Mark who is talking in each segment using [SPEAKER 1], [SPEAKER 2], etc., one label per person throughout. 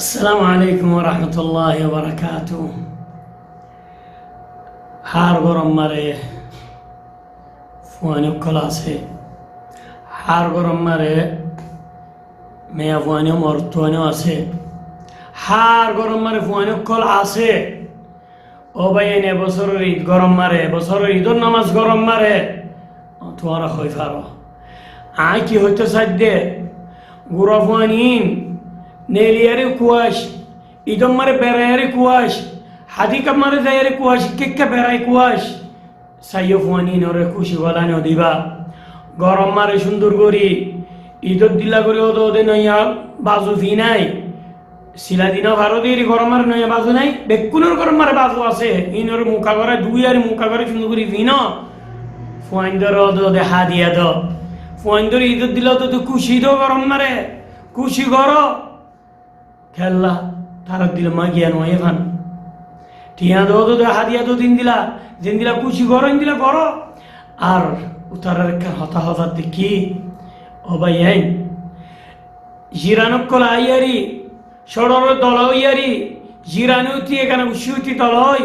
[SPEAKER 1] السلام عليكم ورحمة الله وبركاته. هار غرام مره فوانو كلاسه هار غرام مره ميا فوانو مرتوانو اسه هار غرام مره فوانو كل اسه او باينه بسر ريد غرام مره بسر ريد نماز غرام مره توارا خوي فارو عاكي هوتو سده غرافوانين نيلياري كواش إدم مرة برايري كواش حديقة مرة دايري كواش كيكة براي كواش سايفواني نوري كوشي ولا نوديبا গরম মারে সুন্দর করি ঈদর দিলা করে ওদে নয়া বাজু ফিনাই সিলা দিনা ভারতের গরম মারে নয়া বাজু নাই বেকুনের গরম মারে বাজু আছে ইনর মুখা করে দুই আর মুখা করে সুন্দর করি ফিনো ফুয়াইন্দর ওদে হাদিয়া দ ফুয়াইন্দর ঈদর দিলা তো খুশি দো গরম মারে খুশি করো খেললা তারা দিল মাগিয়া নয় এখান টিয়া দো হাদিয়া দো দিন দিলা খুশি করো দিলা করো আর উতারার হতাহতার দেখি ও ভাই আইন জিরানকল আইয়ারি সড়র দলাও ইয়ারি জিরানুতি এখানে উসিউতি দলই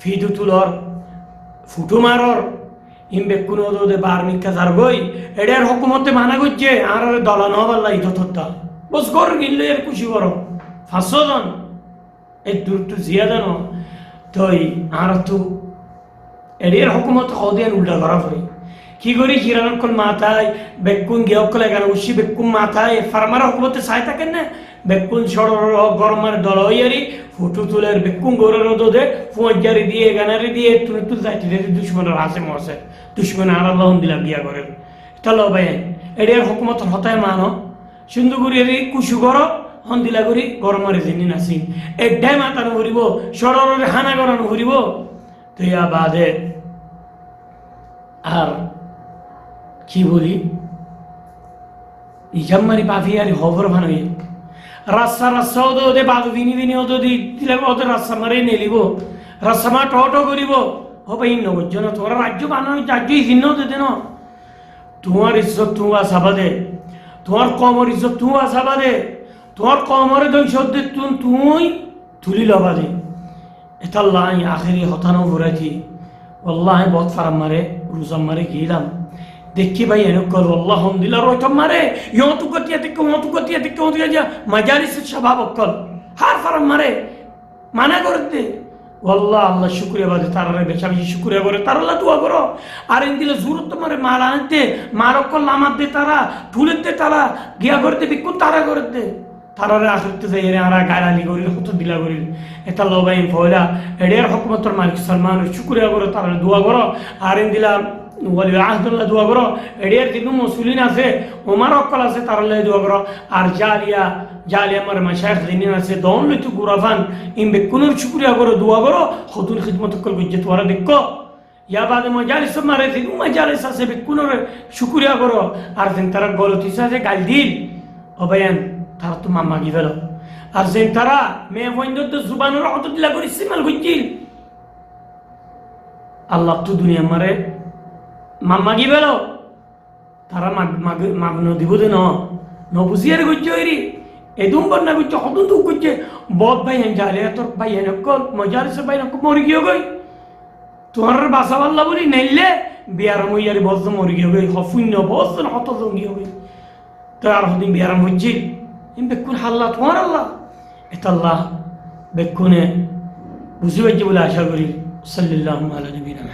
[SPEAKER 1] ফিদু তুলর ফুটু মারর ইমবে কোনো দে বার্মিকা জারগই এডার হুকুমতে মানা করছে আর দলানো বাল্লা ইতততা বস গর গিল্লে এর খুশি করো 500 জন এই দূর তো জিয়াদা ন তই আর তো এডের হুকুমত খদিয়ান উল্টা করা হয় কি করি জিরান কোন মাথায় বেকুন গিয়কলে গান উসি বেকুন মাথায় ফার্মার হুকুমতে সাই থাকেন না বেকুন ছড়র গরমার দলইয়ারি ফুটু তুলের বেকুন গরের দে ফুয়াজারি দিয়ে গানারি দিয়ে তুল যাইতে দে দুশমনের হাসে মরছে দুশমন আর আল্লাহ দিলা বিয়া করেন তাহলে ভাই এডের হুকুমত হতায় মানো সুন্দর করি কুশু করো হন দিলা করি গরমারে জিনি নাসি এডাই মাতানো ঘুরিব সররের হানা করানো ঘুরিব তো ইয়া বাদে আর কি বলি ইজাম্মারি পাফিয়ারি হবর ভানই রাস্তা ওদে বাদু দিনি ওদে দিলে ওদের রাস্তা মারে নেলিব রাস্তা মা টো করিব হবে ইন্ন বুঝছো তোরা রাজ্য বানানো রাজ্য ইন্ন দে না তোমার ইজ্জত তুমি আসাবাদে তোমার কমর ইজ্জত তুমি আসাবাদে তোমার কমরে দৈশদ্দে তুই তুলি লবাদে এতাল্লাহ আখেরি হতানো ঘুরাইছি আল্লাহ বহুত ফারাম মারে রুজাম মারে গিলাম দেখি ভাই এনে কল আল্লাহ হামদুলিল্লাহ রয়তম মারে ইয়তু গতিয়া দেখে মাজালিসের স্বভাব অকল হার ফারাম মারে মানা করতে আল্লাহ আল্লাহ শুকরিয়া বাদে তারারে বেশা বেশি শুকরিয়া করে তারাল্লাহ দোয়া করো আর এন দিলে জুরত মারে মাল আনতে মারকল লামাত দে তারা তুলেতে তারা গিয়া করতে বিকুন তারা করতে তারারে আখরিতে যাই রে আরা গালালি করিল হত দিলা করিল এটা লবাই ফয়লা এডের হুকুমতর মালিক সালমান শুকরিয়া করে তারারে দোয়া করো আর এন দিলা ওয়ালি আহদুল্লাহ দোয়া করো এডের দিনু মুসলিন আছে ওমর অকল আছে তারাল্লাহ দোয়া করো আর জালিয়া মার মাশাইখ দিনিন আছে দন লইতু গুরাফান ইম বেকুনুর শুকরিয়া করো দোয়া করো খুদুল খিদমত কল গজ্জত ওরা দেখো ইয়া বাদে মাজালিস মারে দিনু মাজালিস আছে বেকুনুর শুকরিয়া করো আর দিন তারা গলতি আছে গাল দিল অবয়ান তারা তো মামা গিবেল আর যেন তারা মেয়ে বন্ধুত্ব জুবানের অতদিলা করে ইস্তেমাল করছিল আল্লাহ তো দুনিয়া মারে মামা গিবেল তারা মাগ নদিব দে ন বুঝিয়ার গজ্জ হইরি এদুম বন্না গজ্জ হদুন তো গজ্জে বহুত ভাই হেন জালে তোর ভাই হেন কল মজালিস ভাই নক মরি গিয়ে গই তোর বাসা আল্লাহ বলি নাইলে বিয়ার মইয়ারি বজ মরি গিয়ে গই হফুন্য বজ হত জঙ্গি হবে তার হদিন বিয়ার মজ্জি ইন বেকুন হাল্লা তোমার আল্লাহ এটা আল্লাহ বেকুনে বুঝি বলে আশা করি সাল্লাল্লাহু আলাইহি ওয়া সাল্লাম।